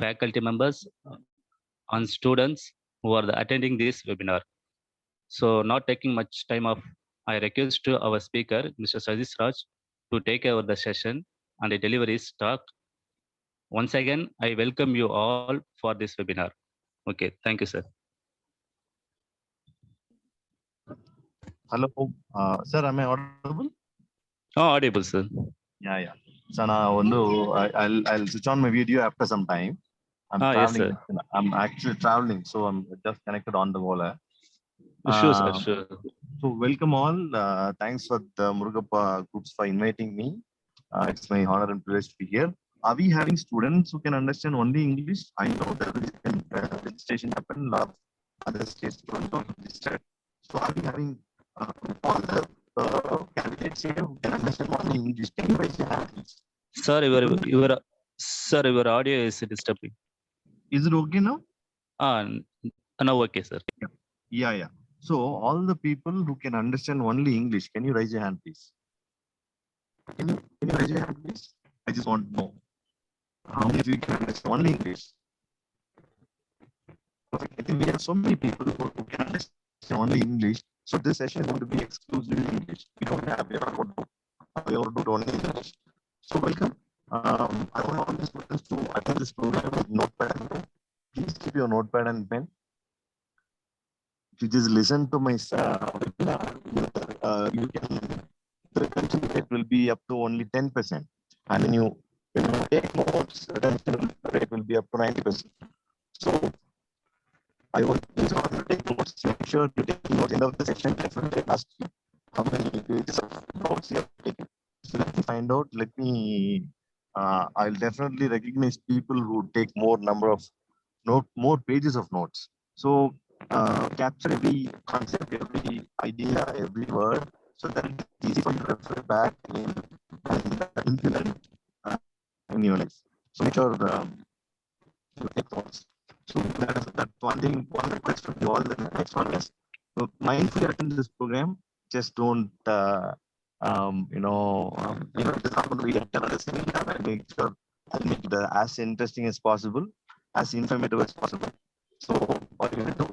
faculty members, and students who are attending this webinar. So not taking much time off, I request to our speaker, Mr. Sajish Raj, to take over the session and deliver his talk. Once again, I welcome you all for this webinar. Okay, thank you, sir. Hello, sir, am I audible? Oh, audible, sir. Yeah. So now I'll switch on my video after some time. I'm Yes, traveling. sir. I'm actually traveling, so I'm just connected on the wall. Sure, sir, sure. So welcome all. Thanks for the Murugappa groups for inviting me. It's my honor and privilege to be here. Are we having students who can understand only English? I know the registration happened. A lot of other states students don't register. So are we having all the candidates here who can understand only English? Can you raise your hand, please? Sir, your audio is disturbing. Is it okay now? Now okay, sir. Yeah. So all the people who can understand only English, can you raise your hand, please? Can you raise your hand, please? I just want to know how many of you can understand only English. Perfect. I think we have so many people who can understand only English. So this session is going to be exclusively English. We don't have we are going to do only English. So welcome. I want all the students to attend this program with notepad and pen. Please keep your notepad and pen. If you just listen to my webinar, you can the retention rate will be up to only 10%. And when you take notes, the retention rate will be up to 90%. So I want you to take notes, make sure you take notes. End of the session, definitely ask you how many pages of notes you have taken. So let me find out. I'll definitely recognize people who take more pages of notes. So capture every concept, every idea, every word, so that it's easy for you to refer back and implement in your life. So make sure you take notes. So that's one thing, one request from you all. The next one is mindfully attend this program. Just don't, it's not going to be another seminar. I'll make sure I'll make it as interesting as possible, as informative as possible. So what you will do,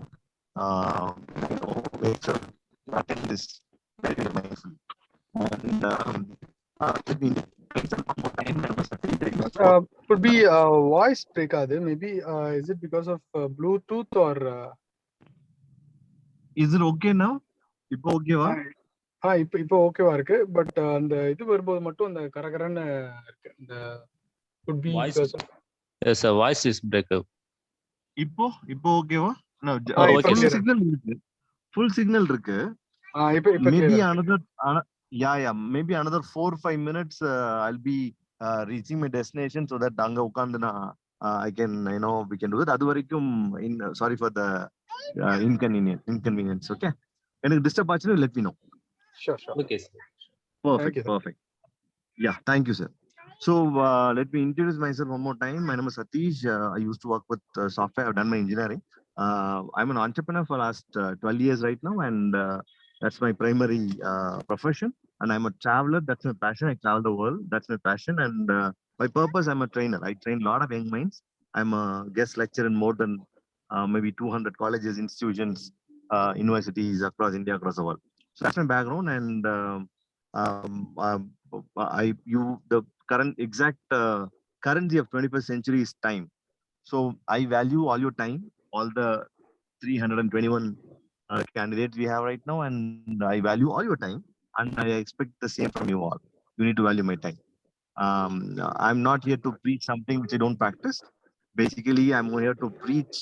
make sure you attend this very, very mindfully. And let me could be voice break. Maybe is it because of Bluetooth or? Is it okay now? இப்போ ஓகேவா? இப்போ ஓகேவா இருக்கு. But அந்த இது வரும்போது மட்டும் அந்த கரகரன்னு இருக்கு. அந்த could be because of. Yes, sir. Voice is break up. இப்போ ஓகேவா? No, okay, full signal இருக்கு. Full signal இருக்கு. Maybe another 4 or 5 minutes I'll be reaching my destination, so that அங்க உட்கார்ந்து நான் I can, we can do it. அது வரைக்கும் sorry for the inconvenience. Okay, எனக்கு டிஸ்டர்ப் ஆச்சுன்னா let me know. Sure. Okay, sir. Perfect. Yeah, thank you, sir. So let me introduce myself one more time. My name is Satish. I used to work with software. I've done my engineering. I'm an entrepreneur for last 12 years right now, and that's my primary profession. And I'm a traveler. That's my passion. I travel the world. That's my passion. And by purpose, I'm a trainer. I train a lot of young minds. I'm a guest lecturer in more than maybe 200 colleges, institutions, universities across India, across the world. So that's my background. And the current exact currency of 21st century is time. So I value all your time, all the 321 candidates we have right now, and I value all your time, and I expect the same from you all. You need to value my time. I'm not here to preach something which I don't practice. Basically, I'm here to preach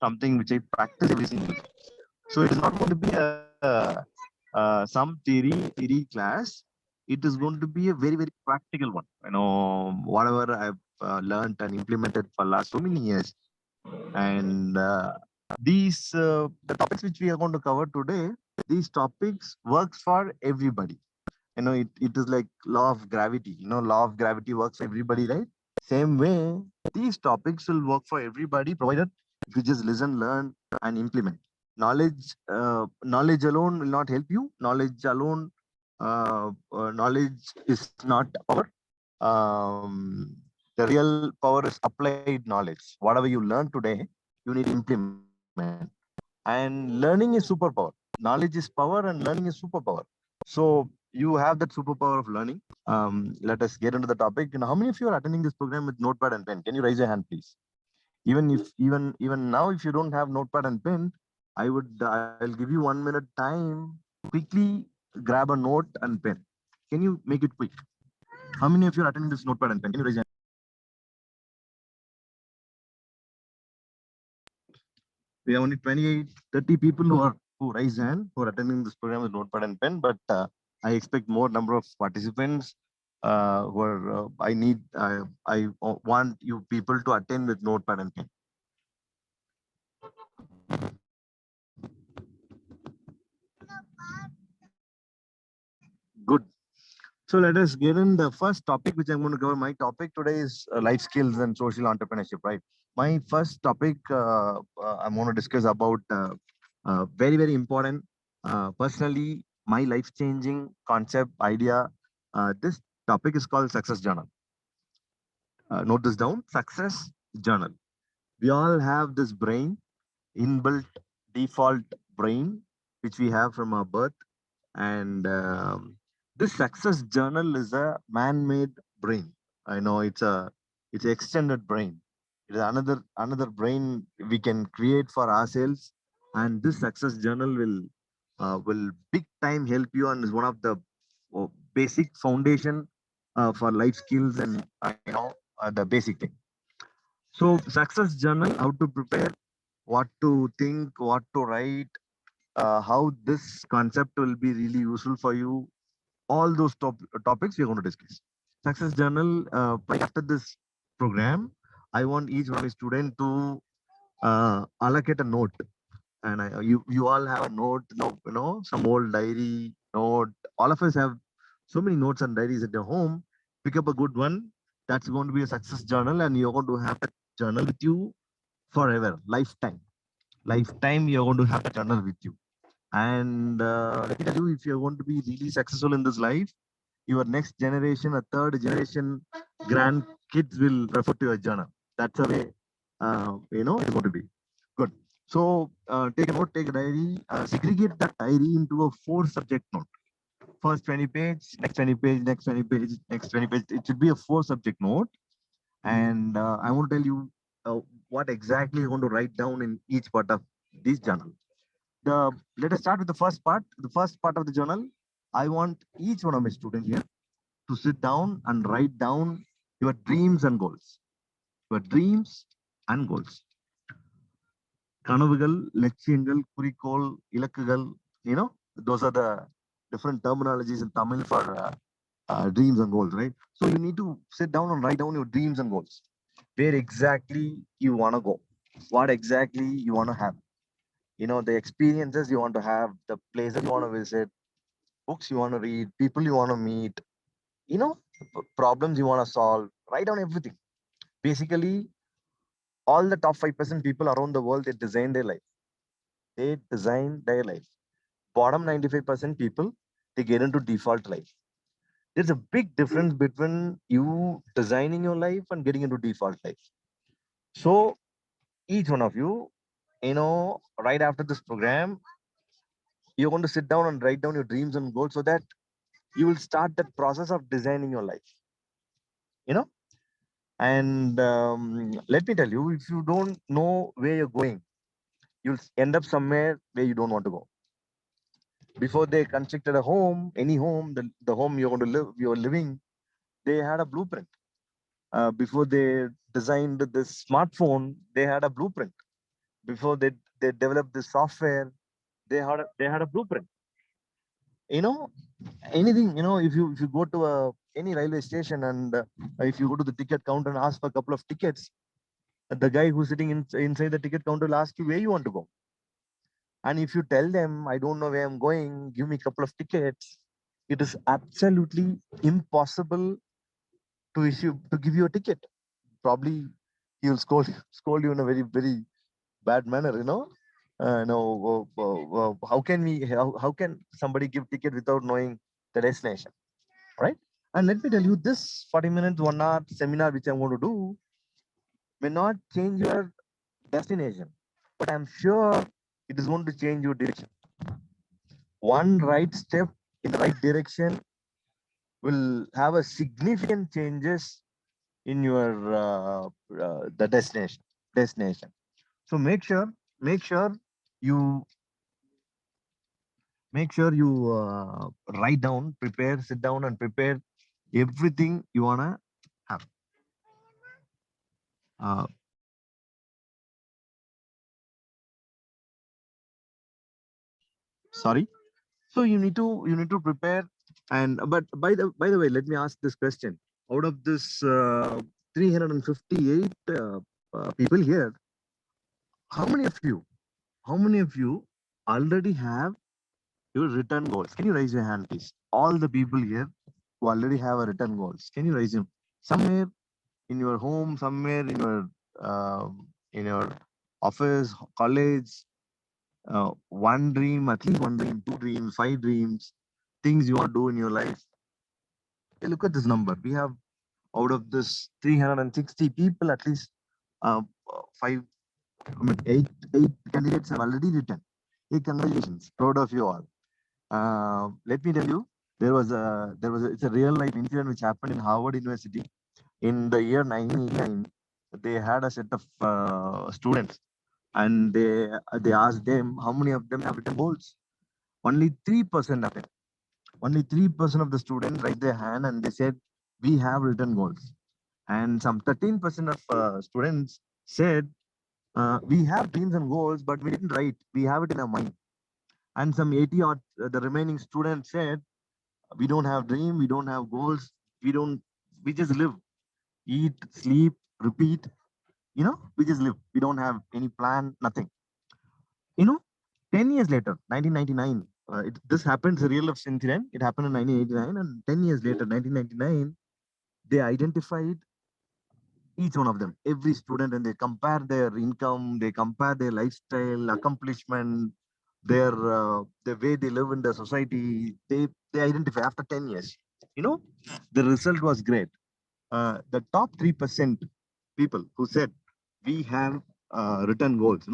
something which I practice every single day. So it is not going to be some theory class. It is going to be a very, very practical one. Whatever I've learned and implemented for last so many years. And the topics which we are going to cover today, these topics works for everybody. It is like law of gravity. Law of gravity works for everybody, right? Same way, these topics will work for everybody, provided if you just listen, learn, and implement. Knowledge alone will not help you. Knowledge is not power. The real power is applied knowledge. Whatever you learn today, you need to implement. And learning is superpower. Knowledge is power and learning is superpower. So you have that superpower of learning. Let us get into the topic. And how many of you are attending this program with notepad and pen? Can you raise your hand, please? Even now, if you don't have notepad and pen, I'll give you 1 minute time. Quickly grab a note and pen. Can you make it quick? How many of you are attending this notepad and pen? Can you raise your hand? We have only 28, 30 people who raise hand who are attending this program with notepad and pen, but I expect more number of participants who are. I want you people to attend with notepad and pen. Good. So let us get in the first topic, which I'm going to cover. My topic today is life skills and social entrepreneurship, right? My first topic I'm going to discuss about very, very important. Personally, my life-changing concept, idea. This topic is called Success Journal. Note this down, Success Journal. We all have this brain, inbuilt default brain, which we have from our birth. And this success journal is a man-made brain. I know it's an extended brain. It is another brain we can create for ourselves. And this success journal will big time help you and is one of the basic foundation for life skills and the basic thing. So success journal, how to prepare, what to think, what to write, how this concept will be really useful for you. All those topics we're going to discuss. Success Journal, right after this program, I want each one of the student to allocate a note. And you all have a note, some old diary note. All of us have so many notes and diaries at your home. Pick up a good one. That's going to be a success journal, and you're going to have that journal with you forever, lifetime. Lifetime, you're going to have a journal with you. And let me tell you, if you're going to be really successful in this life, your next generation, a third generation, grandkids will refer to your journal. That's the way, it's going to be. Good. So take a note, take a diary, segregate that diary into a 4 subject note. First 20 page, next 20 page, next 20 page, next 20 page. It should be a 4 subject note. And I want to tell you what exactly you want to write down in each part of this journal. Let us start with the first part. The first part of the journal. I want each one of my students here to sit down and write down your dreams and goals. Your dreams and goals. கனவுகள், லட்சியங்கள், குறிக்கோள், இலக்குகள், those are the different terminologies in Tamil for dreams and goals, right? So you need to sit down and write down your dreams and goals. Where exactly you want to go, what exactly you want to have, the experiences you want to have, the places you want to visit, books you want to read, people you want to meet, problems you want to solve. Write down everything. Basically, all the top 5% people around the world, they design their life. They design their life. Bottom 95% people, they get into default life. There's a big difference between you designing your life and getting into default life. So each one of you, right after this program, you're going to sit down and write down your dreams and goals so that you will start that process of designing your life. And let me tell you, if you don't know where you're going, you'll end up somewhere where you don't want to go. Before they constructed a home, any home, the home you're going to live, you're living, they had a blueprint. Before they designed this smartphone, they had a blueprint. Before they developed the software, they had a blueprint. Anything, if you go to any railway station and if you go to the ticket counter and ask for a couple of tickets, the guy who's sitting inside the ticket counter will ask you where you want to go. And if you tell them, I don't know where I'm going, give me a couple of tickets, it is absolutely impossible to give you a ticket. Probably he'll scold you in a very, very bad manner, how can somebody give ticket without knowing the destination, right? And let me tell you, this 40 minutes, 1 hour seminar which I'm going to do may not change your destination, but I'm sure it is going to change your direction. One right step in the right direction will have a significant changes in your the destination. So make sure you write down, sit down and prepare everything you wanna have. Uh, sorry. So you need to prepare. And but by the way, let me ask this question. Out of this 358 people here, how many of you already have your written goals? Can you raise your hand, please? All the people here who already have a written goals, can you raise them? Somewhere in your home, somewhere in your office, college, one dream, at least one dream, two dreams, five dreams, things you want to do in your life. Hey, look at this number. We have out of this 360 people, at least uh, five, eight candidates have already written. Hey, congratulations! Proud of you all. Let me tell you, it's a real life incident which happened in Harvard University in the year 1989. They had a set of students, and they asked them how many of them have written goals. Only 3% of them. Only 3% of the students raised their hand and they said we have written goals. And some 13% of students said we have dreams and goals, but we didn't write. We have it in our mind. And some 80 or the remaining students said we don't have dream, we don't have goals, we just live, eat, sleep, repeat. We just live. We don't have any plan, nothing. You know, 10 years later, 1999, this happened, it's a real life incident. It happened in 1989, and 10 years later, 1999, they identified each one of them, every student, and they compare their income, they compare their lifestyle, accomplishment, the way they live in the society. They identify after 10 years. You know, the result was great. The top 3% people who said we have written goals,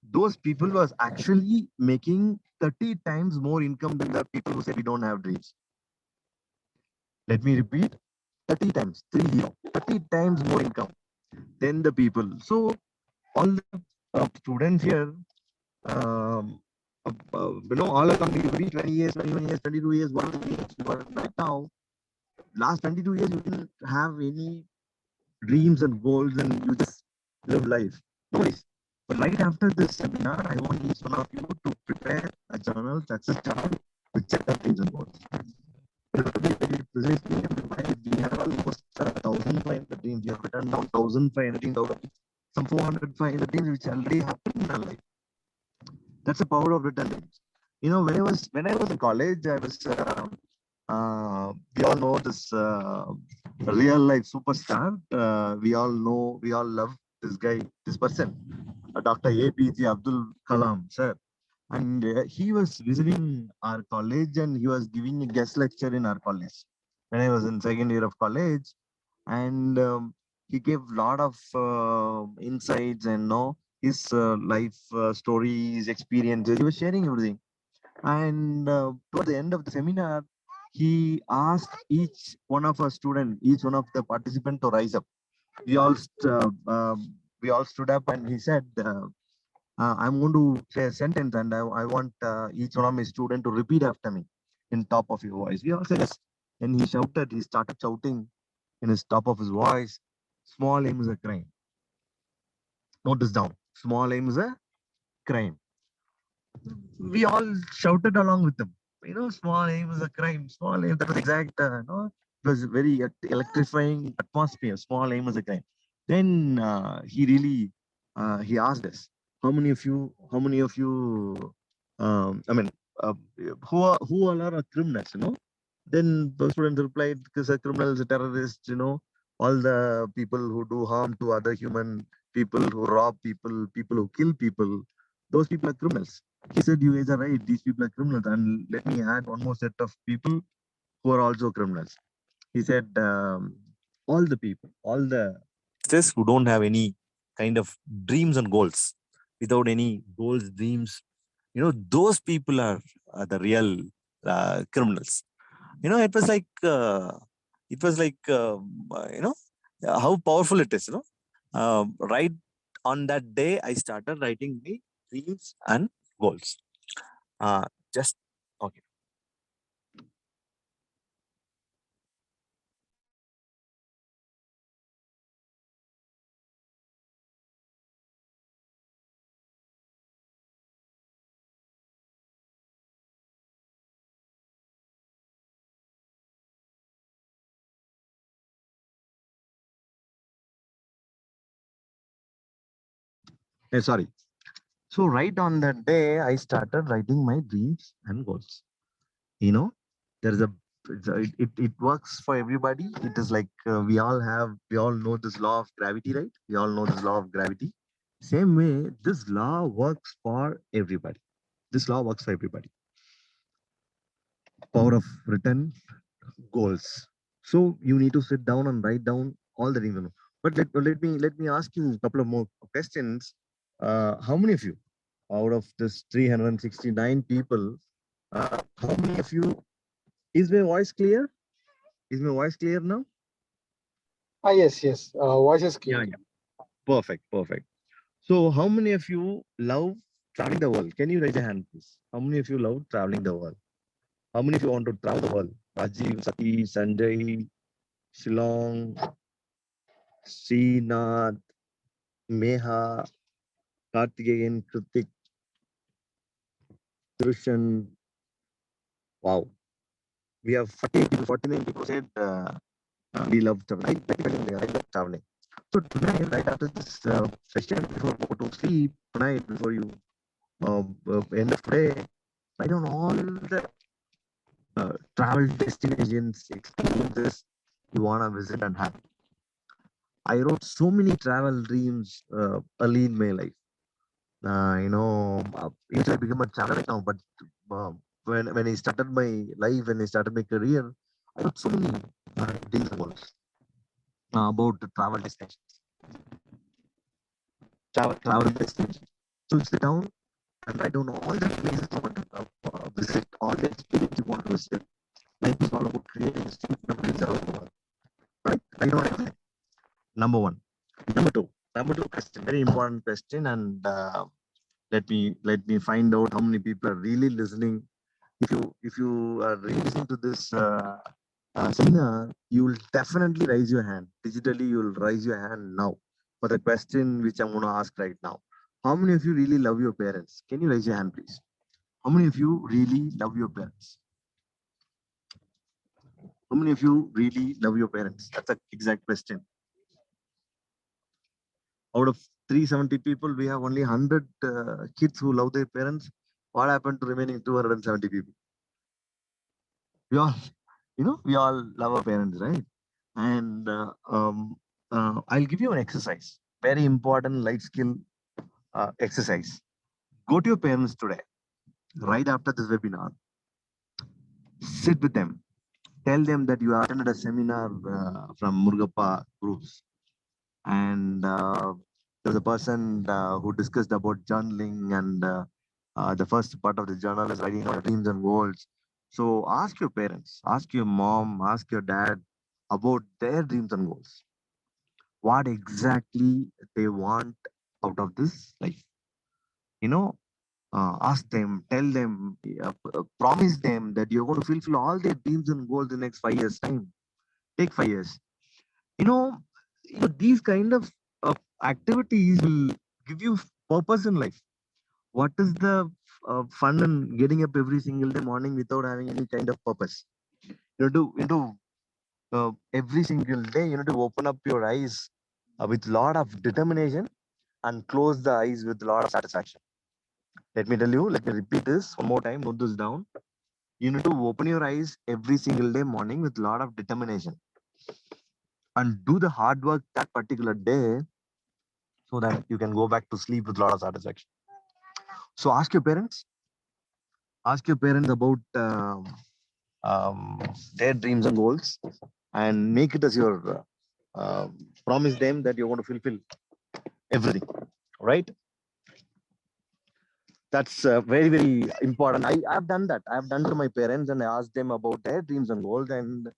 those people was actually making 30 times more income than the people who said we don't have dreams. Let me repeat, 30 times, 30 times more income than the people. So all the students here, all are coming every 20 years, 21 years, 22 years, 1 year. But right now, last 22 years, you didn't have any dreams and goals and you just live life. No worries. But right after this seminar, I want each one of you to prepare a journal, success journal, with set of dreams and goals. Precisely, we have almost 1,500 dreams. We have written down 1,500 dreams out of it. Some 400, 500 dreams which already happened in our life. That's the power of written dreams. When I was in college, I was we all know this real life superstar. We all love this guy, this person, Dr. APJ Abdul Kalam, sir. And he was visiting our college and he was giving a guest lecture in our college when I was in second year of college. And he gave a lot of insights and his life stories, experiences. He was sharing everything. And toward the end of the seminar, he asked each one of our student, each one of the participant to rise up. We all we all stood up and he said, I'm going to say a sentence and I want each one of my student to repeat after me in top of your voice. We all said yes. And he started shouting in his top of his voice, small aim is a crime. Note this down. Small aim is a crime. We all shouted along with him. Small aim is a crime. Small aim, that was exact, it was very electrifying atmosphere. Small aim is a crime. Then he asked us, how many of you, I mean, uh, who all are criminals, Then the students replied, because a criminal is a terrorist, all the people who do harm to other human, people who rob people, people who kill people, those people are criminals. He said, you guys are right, these people are criminals. And let me add one more set of people who are also criminals. He said, all the people, all the just who don't have any kind of dreams and goals, without any goals, dreams, those people are the real criminals. It was like, how powerful it is. Right on that day, I started writing the dreams and goals. Just okay. Sorry. So right on that day, I started writing my dreams and goals. There is it works for everybody. It is like we all know this law of gravity, right? We all know this law of gravity. Same way, this law works for everybody. This law works for everybody. Power of written goals. So you need to sit down and write down all the things. But let me ask you a couple of more questions. How many of you out of this 369 people, how many of you, is my voice clear? Is my voice clear now? Yes. Voice is clear. Yeah. Perfect. So how many of you love traveling the world? Can you raise your hand, please? How many of you love traveling the world? How many of you want to travel the world? Rajiv, Satish, Sanjay, Shillong, Srinath, Meha, Karthikeyan, Kritik, Trushan. Wow. We have 48 people, 49 people said we love traveling. I love traveling. So tonight, right after this session, before you go to sleep, tonight, before you end of today, write down all the travel destinations, experiences you want to visit and have. I wrote so many travel dreams early in my life. Usually I become a traveler right now, but uh, when I started my life, when I started my career, I wrote so many dreams and goals about the travel destinations. Travel destinations. So sit down and write down all the places you want to visit, all the experiences you want to visit. Life is all about creating sweet memories around the world. Right? Write down everything. Number one. Number two question, very important question, and let me find out how many people are really listening. If you are really listening to this seminar, you will definitely raise your hand. Digitally, you will raise your hand now for the question which I'm going to ask right now. How many of you really love your parents? Can you raise your hand, please? How many of you really love your parents? How many of you really love your parents? That's the exact question. Out of 370 people, we have only 100 kids who love their parents. What happened to remaining 270 people? We all, we all love our parents, right? And I'll give you an exercise, very important life skill exercise. Go to your parents today, right after this webinar. Sit with them. Tell them that you attended a seminar from Murugappa groups, and there was a person who discussed about journaling, and the first part of the journal is writing down dreams and goals. So ask your parents, ask your mom, ask your dad about their dreams and goals. What exactly they want out of this life. You know, ask them, tell them, promise them that you're going to fulfill all their dreams and goals in the next 5 years' time. Take 5 years. You know, these kind of activities will give you purpose in life. What is the fun in getting up every single day morning without having any kind of purpose? Every single day you need to open up your eyes with lot of determination and close the eyes with a lot of satisfaction. Let me tell you, let me repeat this one more time, note this down. You need to open your eyes every single day morning with a lot of determination and do the hard work that particular day so that you can go back to sleep with a lot of satisfaction. So ask your parents about their dreams and goals, and make it as your promise them that you're going to fulfill everything, right? That's very, very important. I've done that. I've done to my parents, and I asked them about their dreams and goals, and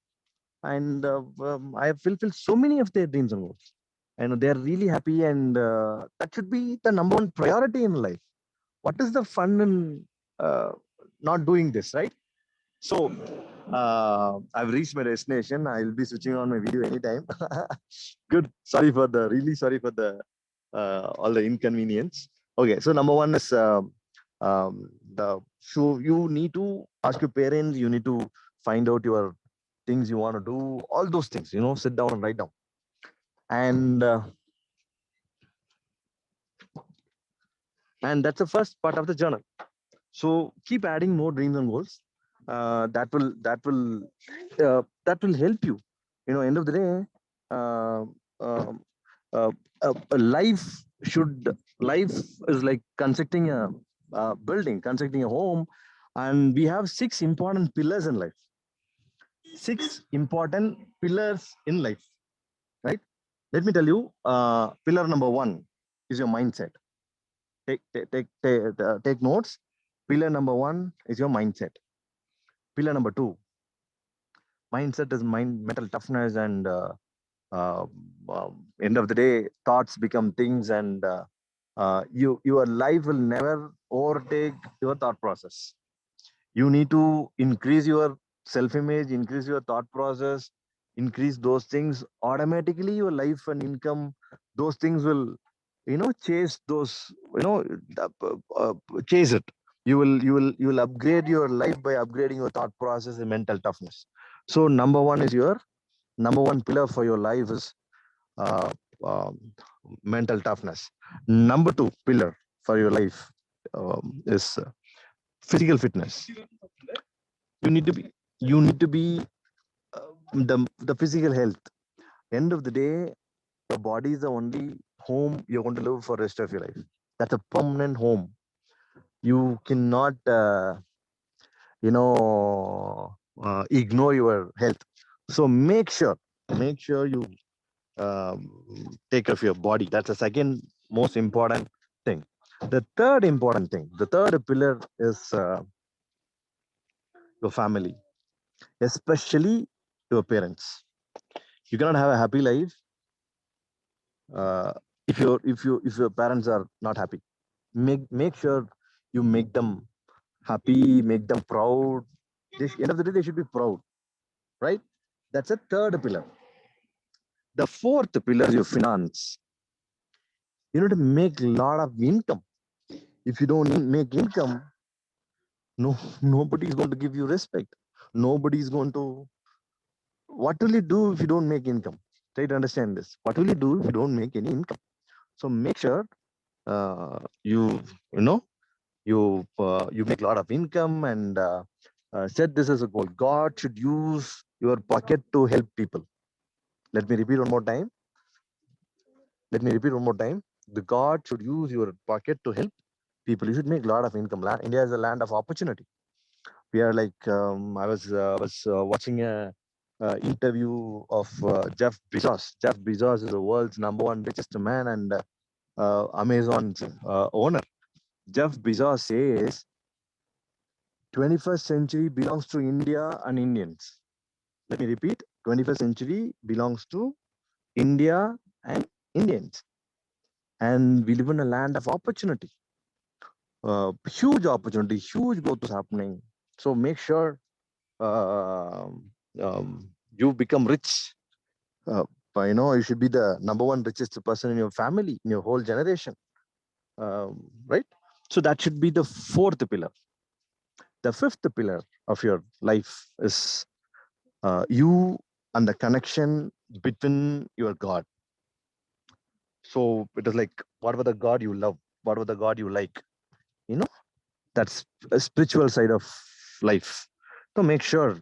I have fulfilled so many of their dreams and goals, and they're really happy. And that should be the number one priority in life. What is the fun in not doing this, right? So I've reached my destination. I'll be switching on my video anytime. Good. Really sorry for the all the inconvenience. Okay, so number one is so you need to ask your parents. You need to find out your things you want to do. All those things, sit down and write down. And that's the first part of the journal. So keep adding more dreams and goals. That will help you. End of the day, uh, um, life life is like constructing a building, constructing a home, and we have 6 important pillars in life. 6 important pillars in life, right? Let me tell you. Pillar number 1 is your mindset. Take notes. Pillar number 1 is your mindset. Pillar number 2, mindset is mental toughness, and uh, end of the day, thoughts become things, and your life will never overtake your thought process. You need to increase your self-image, increase your thought process, increase those things. Automatically, your life and income, those things will, chase those, chase it. You will upgrade your life by upgrading your thought process and mental toughness. So number one pillar for your life is uh, um, mental toughness. Number 2 pillar for your life is physical fitness. You need to be the physical health. End of the day, your body is the only home you're going to live for the rest of your life. That's a permanent home. You cannot ignore your health. So make sure you take care of your body. That's the second most important thing. The third pillar is your family, especially your parents. You cannot have a happy life uh, if your parents are not happy. Make sure you make them happy, make them proud. End of the day, they should be proud, right? That's a third pillar. The fourth pillar is your finance. You need to make a lot of income. If you don't make income, nobody is going to give you respect. Nobody is going to. What will you do if you don't make income? Try to understand this. What will you do if you don't make any income? So make sure you know you make a lot of income, and set this as a goal. God should use your pocket to help people. Let me repeat one more time. The God should use your pocket to help people. You should make a lot of income. India is a land of opportunity. We are like I was watching a interview of Jeff Bezos. Jeff Bezos is the world's number one richest man, and Amazon's owner. Jeff Bezos says 21st century belongs to India and Indians. Let me repeat. 21st century belongs to India and Indians. And we live in a land of opportunity. Huge opportunity, huge growth is happening. So make sure you become rich. You should be the number one richest person in your family, in your whole generation. Right? So that should be the fourth pillar. The fifth pillar of your life is you and the connection between your God. So it is like, whatever the God you love, whatever the God you like, that's a spiritual side of life. So make sure,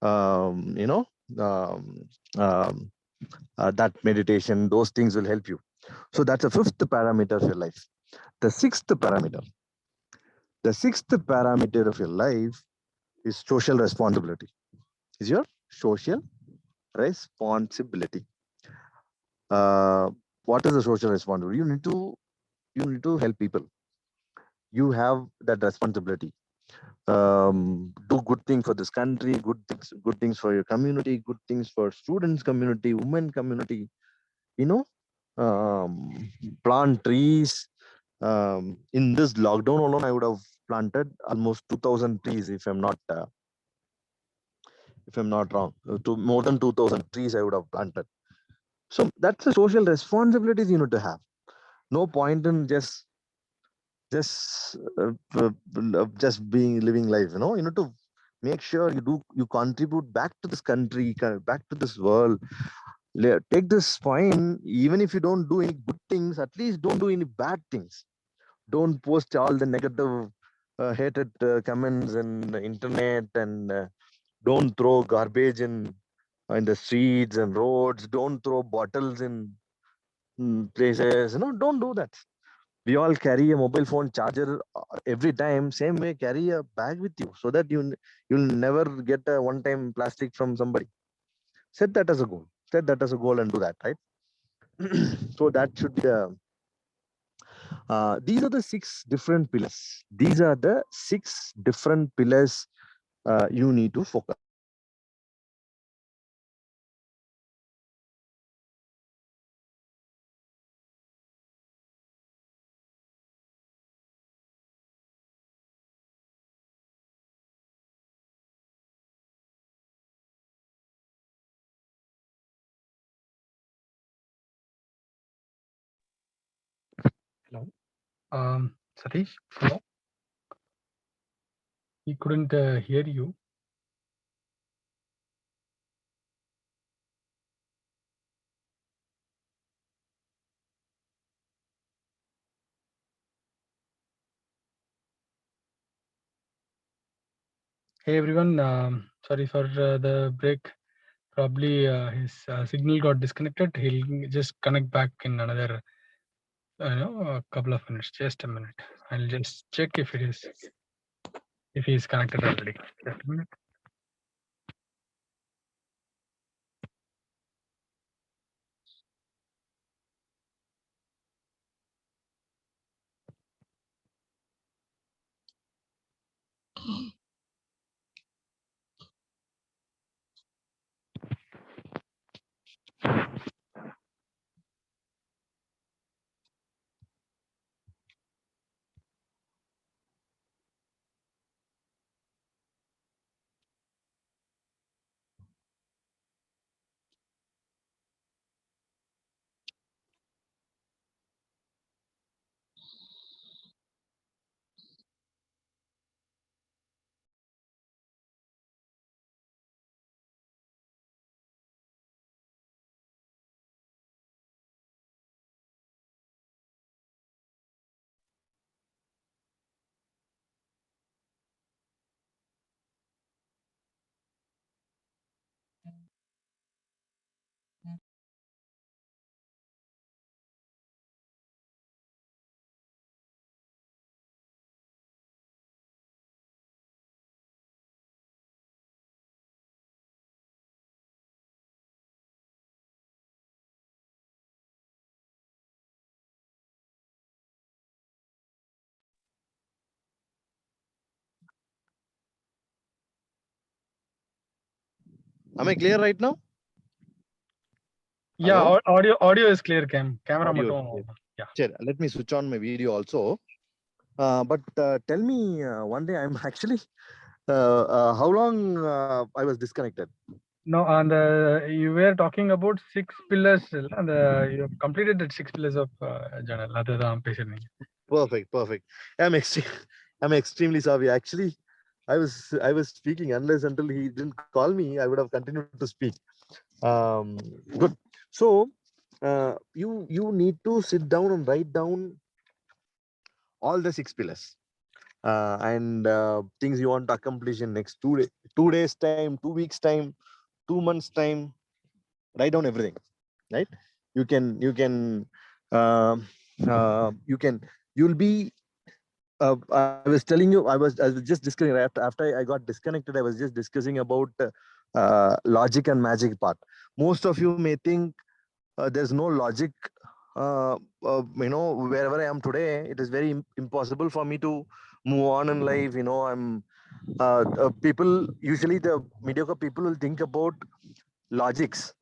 um, you know, um, um, that meditation, those things will help you. So that's the fifth parameter of your life. The sixth parameter of your life is social responsibility. Is your social responsibility. What is the social responsibility? You need to help people. You have that responsibility. Do good things for this country, good things for your community, good things for students community, women community, you know. Plant trees. In this lockdown alone, I would have planted almost 2000 trees, if I'm not wrong. To more than 2000 trees I would have planted. So that's the social responsibilities you need to have. No point in just being living life. You need to make sure you contribute back to this country, back to this world. Take this point. Even if you don't do any good things, at least don't do any bad things. Don't post all the negative hated comments in the internet, and don't throw garbage in the streets and roads. Don't throw bottles in places. Don't do that. We all carry a mobile phone charger every time. Same way, carry a bag with you so that you'll never get a one-time plastic from somebody. Set that as a goal. Set that as a goal and do that, right? So that should be the. These are the 6 different pillars. These are the 6 different pillars you need to focus. Hello. Satish, hello. He couldn't hear you. Hey everyone, sorry for the break. Probably his signal got disconnected. He'll just connect back in another, a couple of minutes. Just a minute. I'll just check if he is connected already. Just a minute. Am I clear right now? Yeah, Hello? audio is clear. Camera Audio is mattum. clear. Yeah. Sure, let me switch on my video also. But tell me one day, I'm actually how long I was disconnected? No, and you were talking about 6 pillars, and you have completed the 6 pillars of journal. அதுதான் பேசிருந்தீங்க. Perfect. I'm I'm extremely sorry. Actually, I was speaking unless until he didn't call me, I would have continued to speak. Good. So you need to sit down and write down all the 6 pillars and things you want to accomplish in next 2 days time, 2 weeks time, 2 months time. Write down everything, right? You can you can uh, you can you'll be I was telling you, I was just discussing after I got disconnected. I was just discussing about logic and magic part. Most of you may think there's no logic. Wherever I am today, it is very impossible for me to move on in life. I'm people usually the mediocre people will think about logics,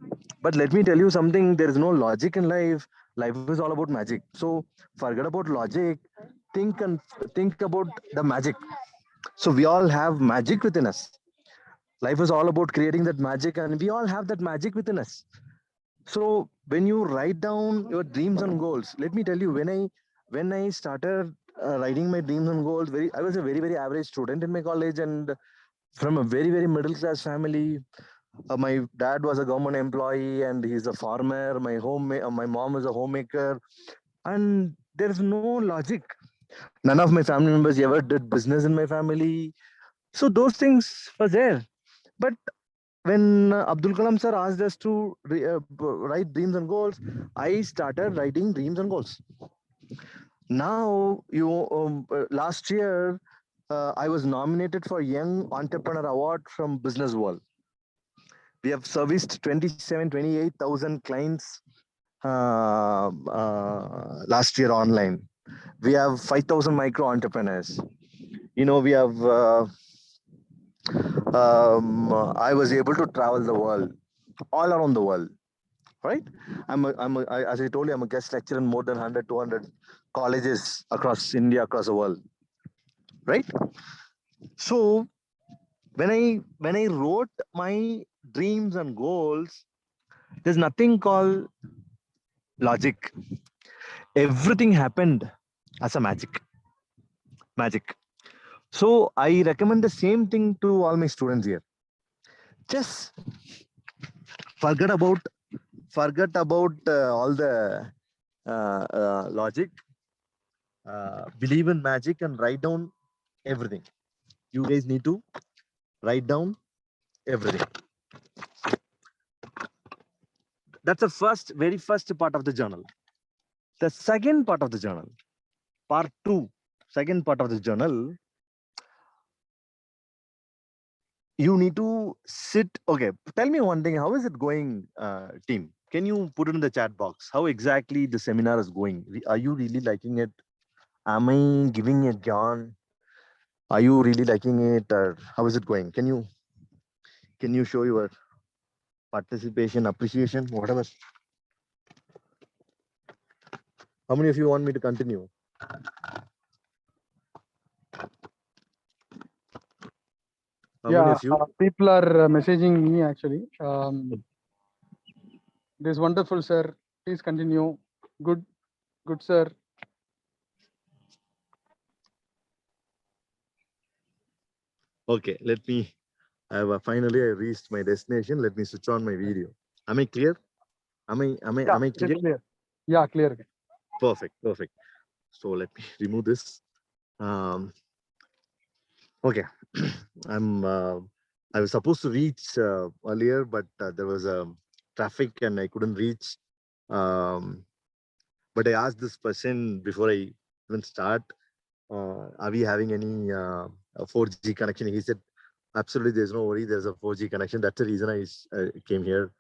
but let me tell you something. There is no logic in life. Life is all about magic. So forget about logic. Think and think about the magic. So we all have magic within us. Life is all about creating that magic, and we all have that magic within us. So when you write down your dreams and goals, let me tell you, when I started writing my dreams and goals, I was a very average student in my college, and from a very middle class family. My dad was a government employee, and he's a farmer. My mom is a homemaker, and there's no logic. None of my family members ever did business in my family, so those things were there. But when Abdul Kalam sir asked us to write dreams and goals, I started writing dreams and goals. Now, last year, I was nominated for Young Entrepreneur Award from Business World. We have serviced 28,000 clients last year online. We have 5,000 micro entrepreneurs. We have. I was able to travel the world, all around the world. Right? As I told you, I'm a guest lecturer in more than 100, 200 colleges across India, across the world. Right? So when I wrote my dreams and goals, there's nothing called logic. Everything happened as a magic. So I recommend the same thing to all my students here. Just forget about all the logic. Believe in magic and write down everything. You guys need to write down everything. That's the very first part of the journal. The second part of the journal, part 2, second part of the journal, you need to sit. Okay, tell me one thing. How is it going, team? Can you put it in the chat box? How exactly the seminar is going? Are you really liking it? Am I giving it John? Are you really liking it, or how is it going? Can you show your participation, appreciation, whatever? How many of you want me to continue? How many of you? People are messaging me actually. This wonderful, sir. Please continue. Good, sir. Okay, let me. Finally I reached my destination. Let me switch on my video. Am I clear? Am I clear? Clear. Yeah, clear. Perfect. So let me remove this. Okay, I was supposed to reach earlier, but there was traffic and I couldn't reach. But I asked this person before I even start, are we having any 4G connection? He said, absolutely, there's no worry. There's a 4G connection. That's the reason I came here.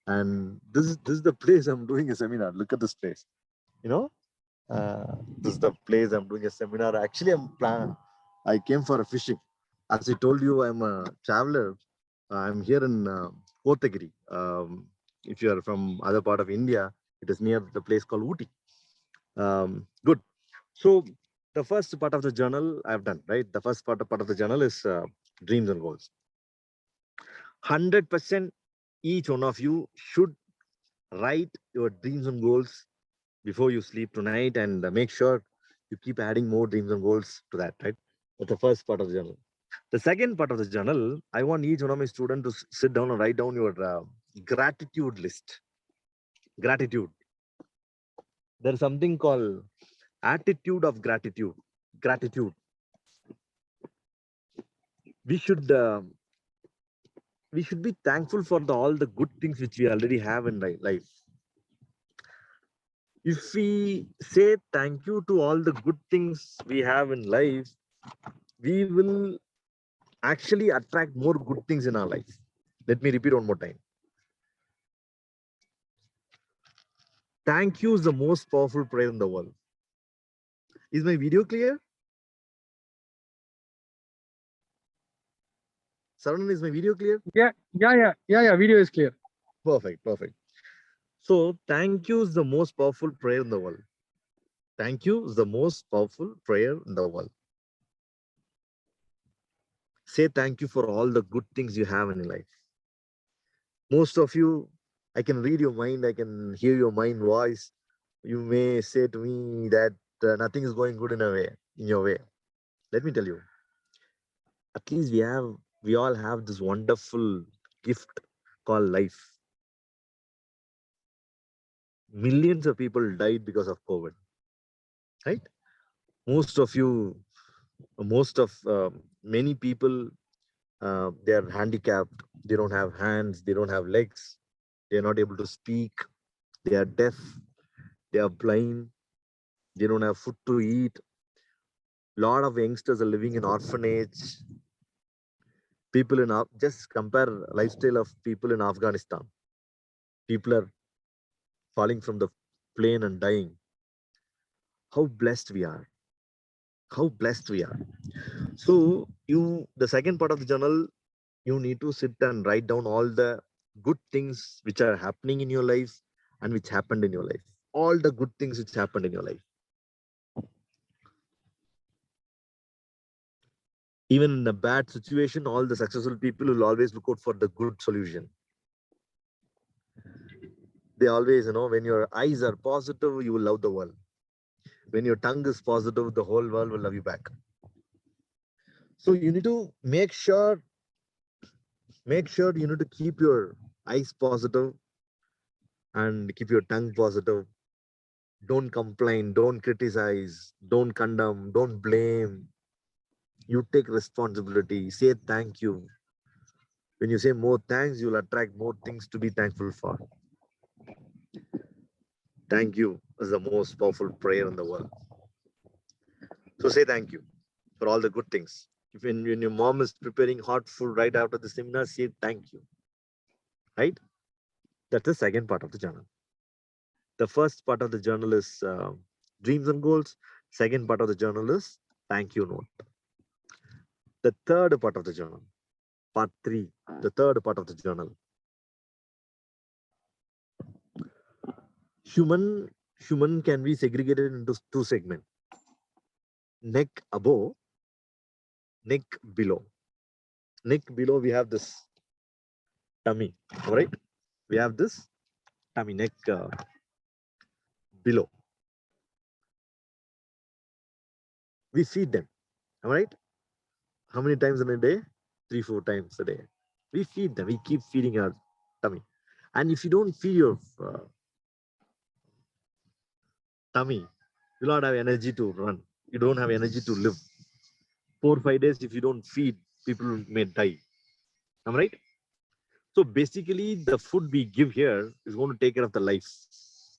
And this is the place I'm doing a seminar. Look at this place. This is the place I'm doing a seminar. Actually, I came for a fishing. As I told you, I'm a traveler. I'm here in Kotagiri. If you are from other part of India, it is near the place called Ooty. Good. So the first part of the journal I've done, right? The first part of the journal is dreams and goals. 100% each one of you should write your dreams and goals before you sleep tonight, and make sure you keep adding more dreams and goals to that, right? That's the first part of the journal. The second part of the journal, I want each one of my students to sit down and write down your gratitude list. Gratitude. There's something called attitude of gratitude. Gratitude. We should be thankful for all the good things which we already have in life. If we say thank you to all the good things we have in life, we will actually attract more good things in our life. Let me repeat one more time. Thank you is the most powerful prayer in the world. Is my video clear? Saranan, is my video clear? Yeah. Video is clear. Perfect, perfect. So thank you is the most powerful prayer in the world. Thank you is the most powerful prayer in the world. Say thank you for all the good things you have in your life. Most of you, I can read your mind, I can hear your mind voice. You may say to me that nothing is going good in your way. Let me tell you, at least we all have this wonderful gift called life. Millions of people died because of COVID, right? Most of you, many people, they are handicapped. They don't have hands, they don't have legs, they're not able to speak, they are deaf, they are blind, they don't have food to eat. Lot of youngsters are living in orphanage. People in just compare lifestyle of people in Afghanistan. People are falling from the plane and dying. How blessed we are. How blessed we are. So the second part of the journal, you need to sit and write down all the good things which are happening in your life and which happened in your life. All the good things which happened in your life. Even in a bad situation, all the successful people will always look out for the good solution. They always, when your eyes are positive, you will love the world. When your tongue is positive, the whole world will love you back. So you need to make sure you need to keep your eyes positive and keep your tongue positive. Don't complain, don't criticize, don't condemn, don't blame. You take responsibility, say thank you. When you say more thanks, you'll attract more things to be thankful for. Thank you is the most powerful prayer in the world. So say thank you for all the good things. If when your mom is preparing hot food right after the seminar, say thank you. Right? That's the second part of the journal. The first part of the journal is dreams and goals. Second part of the journal is thank you note. The third part of the journal, part 3, the third part of the journal. Human can be segregated into 2 segments. Neck above, neck below. Neck below, we have this tummy, all right? We have this tummy, neck below. We feed them, all right? How many times in a day? 3-4 times a day. We feed them. We keep feeding our tummy. And if you don't feed your tummy, you don't have energy to run. You don't have energy to live. 4-5 days, if you don't feed, people may die. Am I right? So basically, the food we give here is going to take care of the life,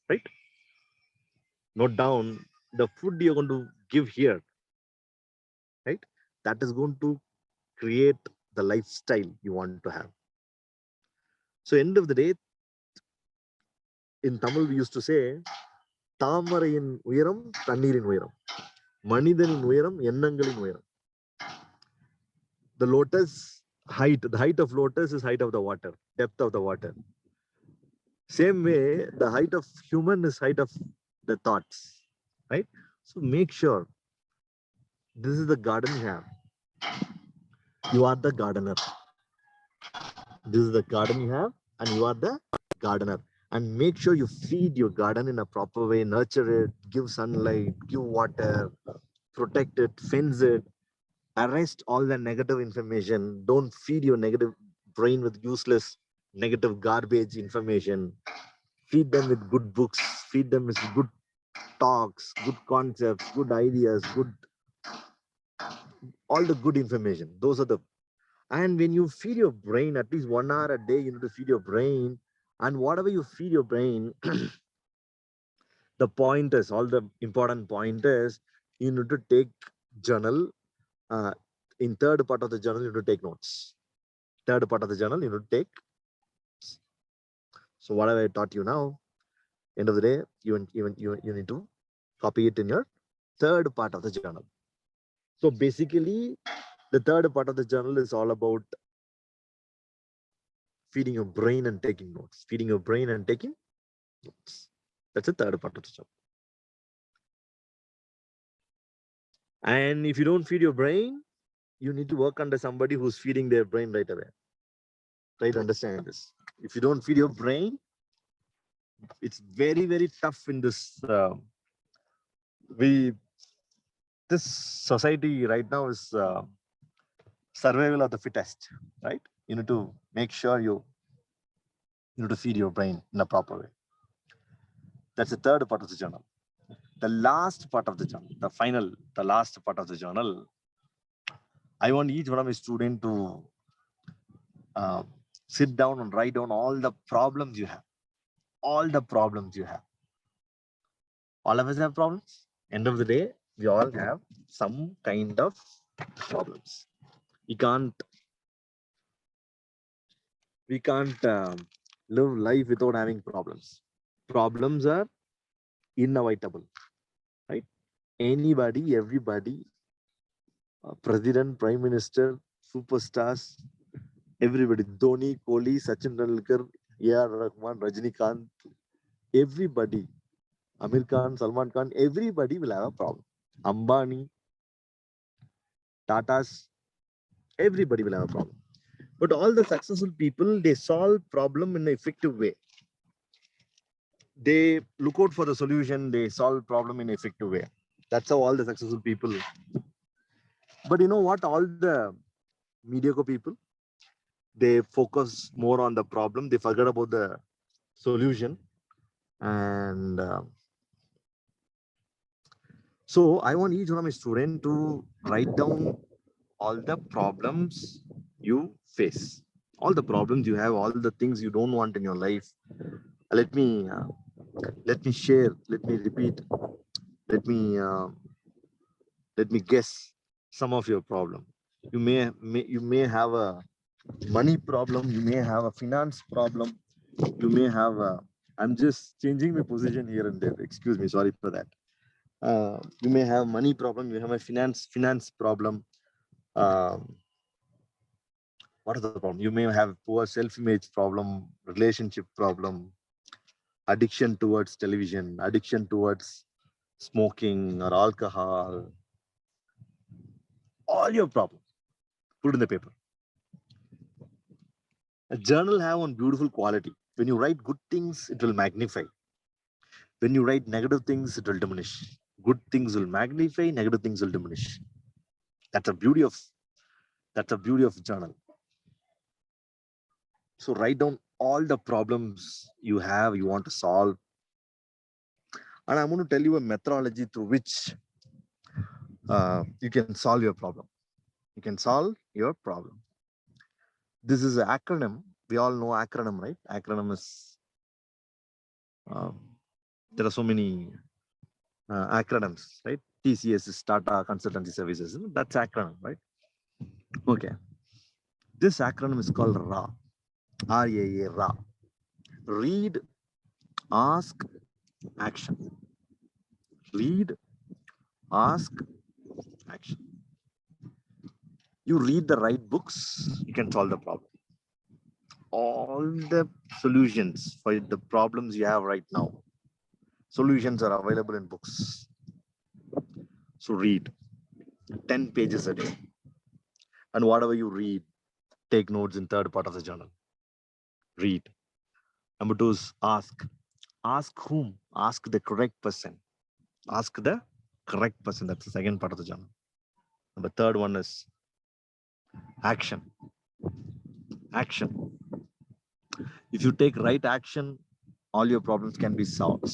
right? Note down the food you're going to give here, right? That is going to create the lifestyle you want to have. So end of the day, in Tamil we used to say, தாமரையின் உயரம் தண்ணீரின் உயரம், மனிதனின் உயரம் எண்ணங்களின் உயரம். The lotus height, the height of lotus is height of the water, depth of the water. Same way, the height of human is height of the thoughts, right? So make sure this is the garden you have. You are the gardener. This is the garden you have, and you are the gardener. And make sure you feed your garden in a proper way, nurture it, give sunlight, give water, protect it, fence it, arrest all the negative information. Don't feed your negative brain with useless, negative, garbage information. Feed them with good books, feed them with good talks, good concepts, good ideas, all the good information. Those are the, and when you feed your brain, at least 1 hour a day, you need to feed your brain. And whatever you feed your brain, The point is, all the important point is, you need to take journal. In third part of the journal, you need to take notes. Third part of the journal, you need to take. So whatever I taught you now, end of the day, you need to copy it in your third part of the journal. So basically, the third part of the journal is all about feeding your brain and taking notes. Feeding your brain and taking notes. That's the third part of the job. And if you don't feed your brain, you need to work under somebody who's feeding their brain right away. Try to understand this. If you don't feed your brain, it's very, very tough in this. This society right now is survival of the fittest, right? You need to make sure you need to feed your brain in a proper way. That's the third part of the journal. The last part of the journal, the last part of the journal, I want each one of my students to sit down and write down all the problems you have. All the problems you have. All of us have problems. End of the day, we all have some kind of problems. We can't live life without having problems. Problems are inevitable, right? Anybody, everybody, president, prime minister, superstars, everybody, Dhoni, Kohli, Sachin Tendulkar, A.R. Rahman, Rajinikanth, everybody, Amir Khan, Salman Khan, everybody will have a problem. Ambani, Tatas, everybody will have a problem. But all the successful people, they solve problem in an effective way. They look out for the solution, they solve problem in an effective way. That's how all the successful people. But you know what? All the mediocre people, they focus more on the problem. They forget about the solution. And so I want each one of my students to write down all the problems you face, all the problems you have, all the things you don't want in your life. Let me share. Let me repeat. Let me guess some of your problem. You may have a money problem. You may have a finance problem. You may have a. I'm just changing my position here and there. Excuse me. Sorry for that. You may have money problem. You have a finance problem. What is the problem? You may have poor self-image problem, relationship problem, addiction towards television, addiction towards smoking or alcohol. All your problems, put it in the paper. A journal have one beautiful quality. When you write good things, it will magnify. When you write negative things, it will diminish. Good things will magnify, negative things will diminish. That's a beauty of journal. So write down all the problems you have, you want to solve. And I'm going to tell you a methodology through which you can solve your problem. You can solve your problem. This is an acronym. We all know acronym, right? Acronym is, there are so many acronyms, right? TCS is Tata Consultancy Services. That's acronym, right? Okay. This acronym is called RA. R-A-A, RA. Read, ask, action. Read, ask, action. You read the right books, you can solve the problem. All the solutions for the problems you have right now, solutions are available in books. So read 10 pages a day. And whatever you read, take notes in third part of the journal. Read. Number 2 is ask. Ask whom? Ask the correct person. Ask the correct person. That's the second part of the journal. Number 3rd one is action. Action. If you take right action, all your problems can be solved.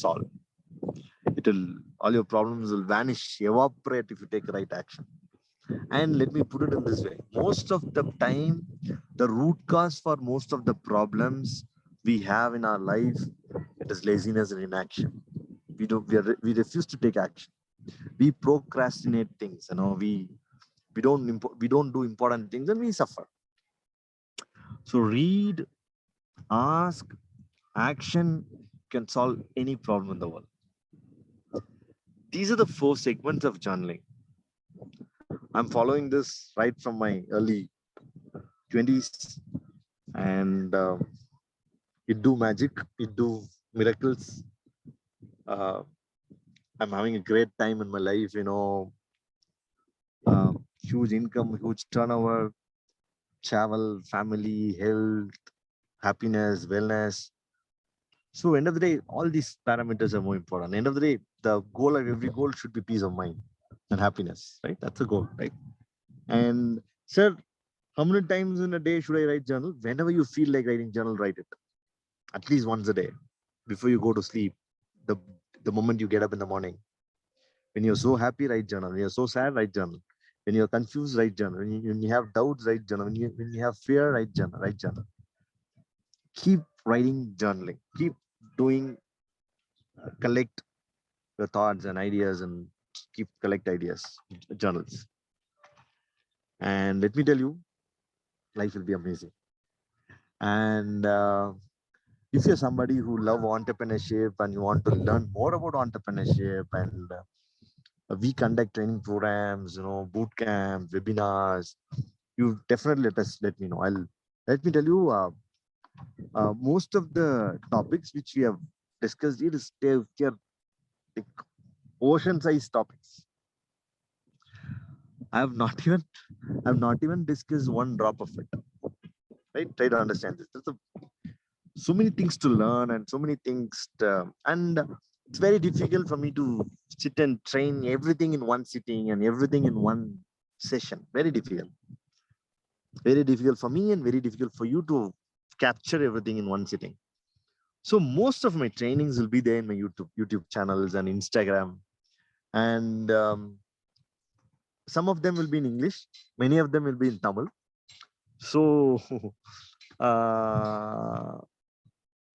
All your problems will vanish, evaporate if you take right action. And let me put it in this way. Most of the time, the root cause for most of the problems we have in our life, it is laziness and inaction. we refuse to take action. We procrastinate things, we don't do important things, and we suffer. So read, ask, action can solve any problem in the world. These are the 4 segments of journaling. I'm following this right from my early 20s, and it do magic, it do miracles. I'm having a great time in my life, huge income, huge turnover, travel, family, health, happiness, wellness. So end of the day, all these parameters are more important. End of the day, the goal of every goal should be peace of mind and happiness, right? That's a goal, right? And sir, how many times in a day should I write journal? Whenever you feel like writing journal, write it. At least once a day before you go to sleep. The, the moment you get up in the morning. When you're so happy, write journal. When you're so sad, write journal. When you're confused, write journal. When you have doubts, write journal. When you have fear, write journal. Write journal. Keep writing journaling. Keep doing, collect your thoughts and ideas, and keep collect ideas, journals. And let me tell you, life will be amazing. And if you're somebody who love entrepreneurship and you want to learn more about entrepreneurship, and we conduct training programs, boot camps, webinars, you definitely let me know. Let me tell you, most of the topics which we have discussed here they're like ocean-sized topics. I've not even discussed one drop of it. Right? Try to understand this. So many things to learn and so many things and it's very difficult for me to sit and train everything in one sitting and everything in one session. Very difficult for me and very difficult for you to capture everything in one sitting. So most of my trainings will be there in my youtube channels and Instagram, and some of them will be in English, many of them will be in Tamil. So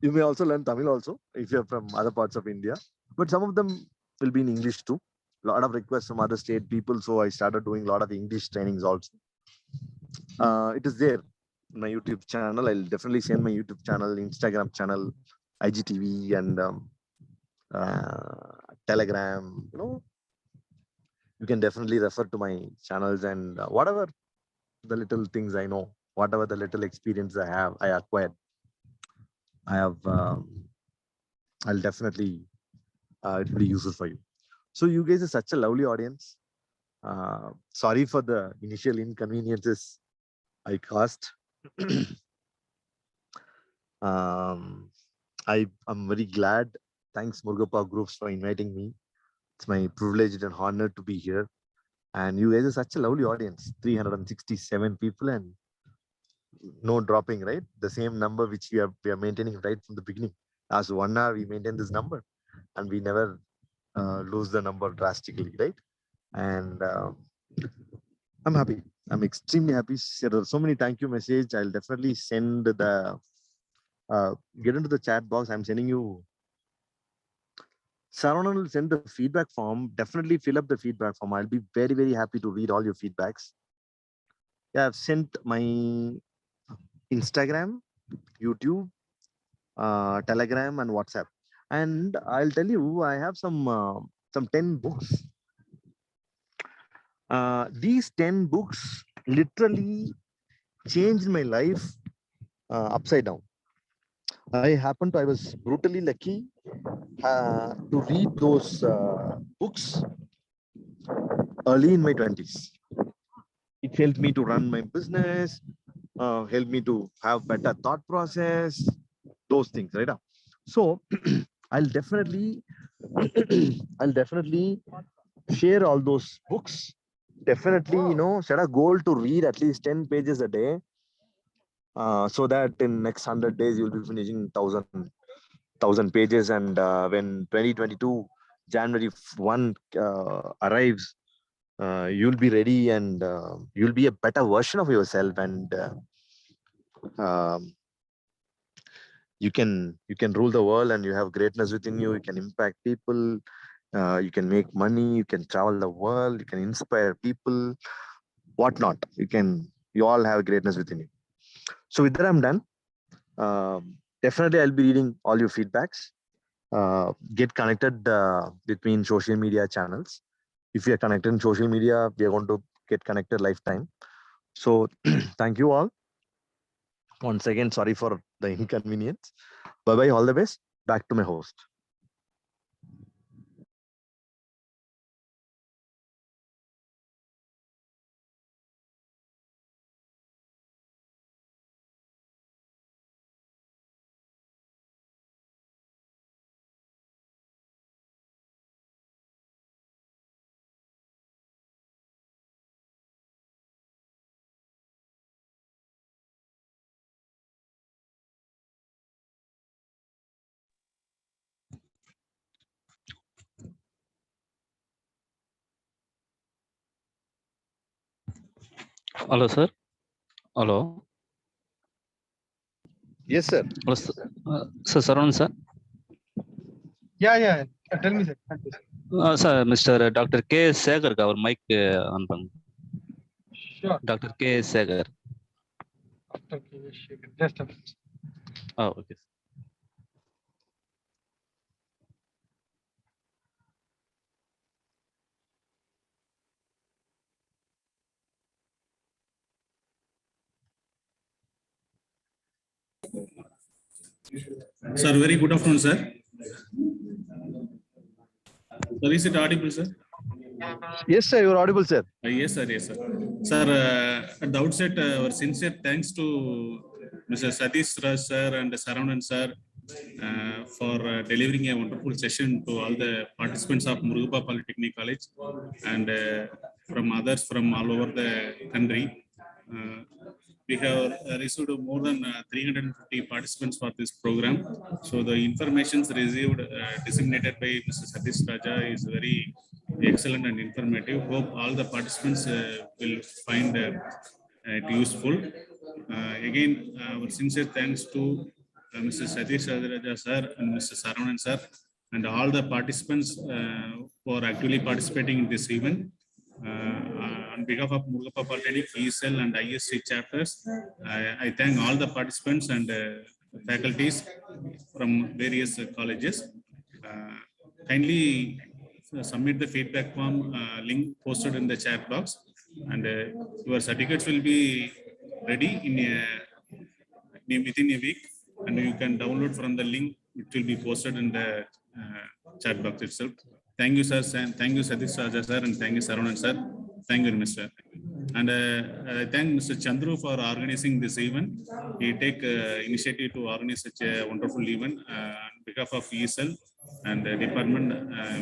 you may also learn Tamil also if you're from other parts of India, but some of them will be in English too. A lot of requests from other state people, so I started doing a lot of English trainings also. It is there in my YouTube channel. I'll definitely send my YouTube channel, Instagram channel, IGTV, and Telegram. You can definitely refer to my channels, and whatever the little things I know, whatever the little experience I acquired, I'll definitely, it will be useful for you. So you guys are such a lovely audience. Sorry for the initial inconveniences I caused. I'm very glad. Thanks Murugappa Groups for inviting me. It's my privilege and honor to be here. And you guys are such a lovely audience. 367 people and no dropping, right? The same number which we are maintaining right from the beginning. As 1 hour we maintain this number, and we never lose the number drastically, right? And I'm happy. I'm extremely happy. There are so many thank you message. I'll definitely send the get into the chat box. I'm sending you. Saran will send the feedback form. Definitely fill up the feedback form. I'll be very, very happy to read all your feedbacks. Yeah, I've sent my Instagram, YouTube, Telegram, and WhatsApp. And I'll tell you, I have some 10 books. These 10 books literally changed my life upside down. I was brutally lucky to read those books early in my 20s. It helped me to run my business, helped me to have better thought process, those things, right? So I'll definitely share all those books. Definitely, set a goal to read at least 10 pages a day. So that in next 100 days you'll be finishing 1,000 pages, and when 2022 January 1 arrives, you'll be ready, and you'll be a better version of yourself. And you can rule the world, and you have greatness within you. You can impact people. You can make money. You can travel the world. You can inspire people. Whatnot. You all have greatness within you. So with that, I'm done. Definitely, I'll be reading all your feedbacks. Get connected with me in social media channels. If you are connected in social media, we are going to get connected lifetime. So thank you all. Once again, sorry for the inconvenience. Bye bye. All the best. Back to my host. Hello, sir. Hello. Yes, sir. Hello, sir. Sir, Saran, sir. Yeah. Tell me, sir. Thank you, sir. Sir, Mr. Dr. K. Segar, our mic on. Sure. Dr. K. Segar. Dr. K. Shekhar. Just a minute. Oh, okay. Sir, very good afternoon, sir. Sir, is it audible, sir? Yes, sir. You're audible, sir. Yes, sir. Yes, sir. Sir, at the outset, our sincere thanks to Mr. Satish Raj, sir, and Saravanan, sir, for delivering a wonderful session to all the participants of Murugappa Polytechnic College and from others from all over the country. We have received more than 350 participants for this program. So the information received, disseminated by Mr. Satish Raja is very excellent and informative. Hope all the participants will find it useful. Again, our sincere thanks to Mr. Satish Raja sir and Mr. Saravanan sir and all the participants who are actively participating in this event. On behalf of Murugappa Polytechnic, ESL and ISC chapters, I thank all the participants and faculties from various colleges. Kindly submit the feedback form link posted in the chat box, and your certificates will be ready within a week, and you can download from the link which will be posted in the chat box itself. Thank you, sir. Thank you, Satish Raja, sir, and thank you, Saravanan, sir. Thank you, Mr. And I thank Mr. Chandru for organizing this event. He take initiative to organize such a wonderful event on behalf of ESL and the department.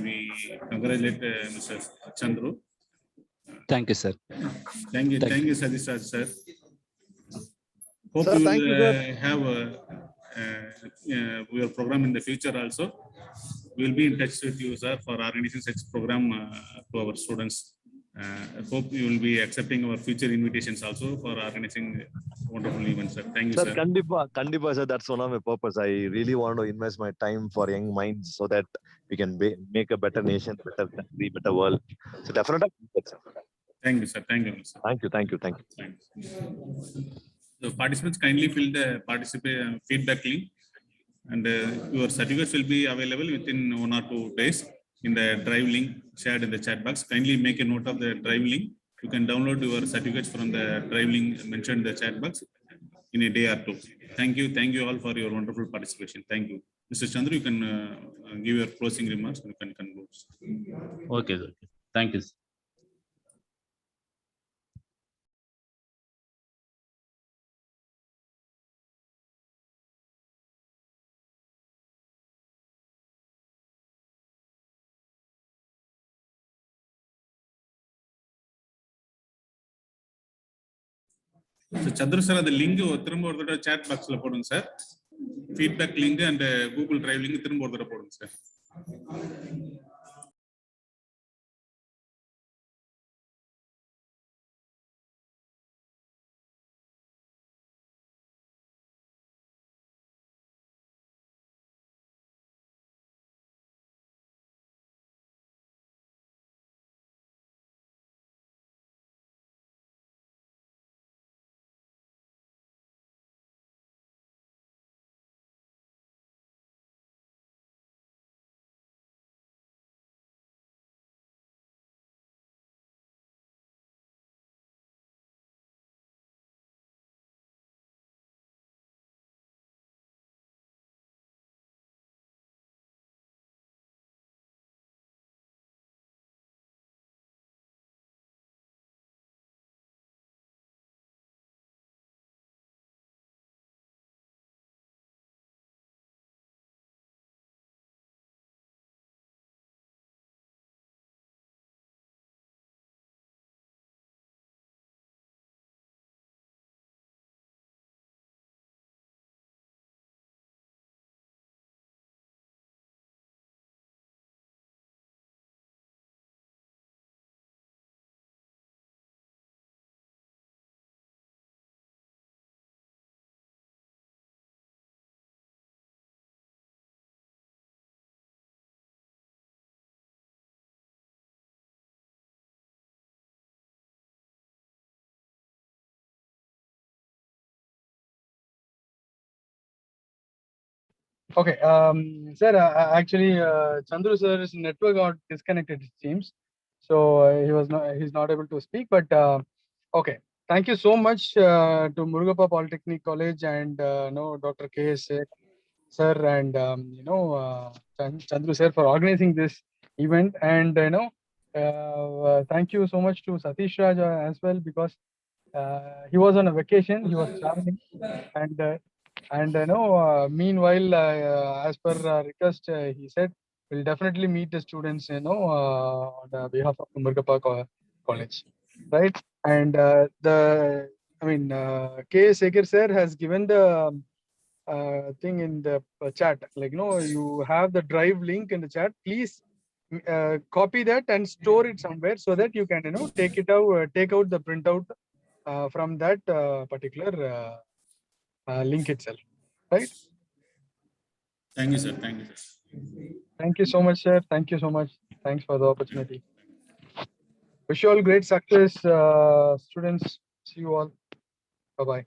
We congratulate Mr. Chandru. Thank you, sir. Thank you, Satish Raj, sir. Hope Sir, you thank will you, sir. have your program in the future also. We will be in touch with you, sir, for organizing such program to our students. I hope you will be accepting our future invitations also for organizing wonderful events, sir. Thank you, Sir, sir. Kandipa, sir, that's one of my purpose. I really want to invest my time for young minds so that we can make a better nation, better country, better world. So definitely, sir. Thank you, sir. Thank you, sir. Thank you. Thanks. So participants kindly fill the feedback link, and your certificates will be available within 1 or 2 days in the drive link shared in the chat box. Kindly make a note of the drive link. You can download your certificates from the drive link mentioned in the chat box in a day or two. Thank you all for your wonderful participation. Thank you. Mr. Chandru, you can give your closing remarks and you can conclude. Okay, sir. Thank you, sir. So Chandru sir, the link திரும்ப ஒரு தடவை chat boxல போடுங்க sir. Feedback link and Google Drive link திரும்ப ஒரு தடவை போடுங்க sir. Okay, sir, actually, Chandru sir's network got disconnected, it seems. So he's not able to speak, but okay. Thank you so much to Murugappa Polytechnic College and no Dr. K.S. sir and Chandru sir for organizing this event. And thank you so much to Satish Raj as well, because he was on a vacation, he was traveling, and meanwhile, as per request, he said we'll definitely meet the students, on the behalf of Murugappa College, right? And K. Sekhar sir has given the thing in the chat, like, you have the drive link in the chat. Please copy that and store it somewhere so that you can, take it out, take out the printout from that particular link itself, right? Thank you, sir. Thank you, sir. Thank you so much, sir. Thank you so much. Thanks for the opportunity. Wish you all great success, students. See you all. Bye-bye.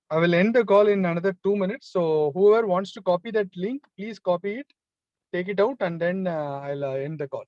I will end the call in another 2 minutes. So whoever wants to copy that link, please copy it, take it out, and then I'll end the call.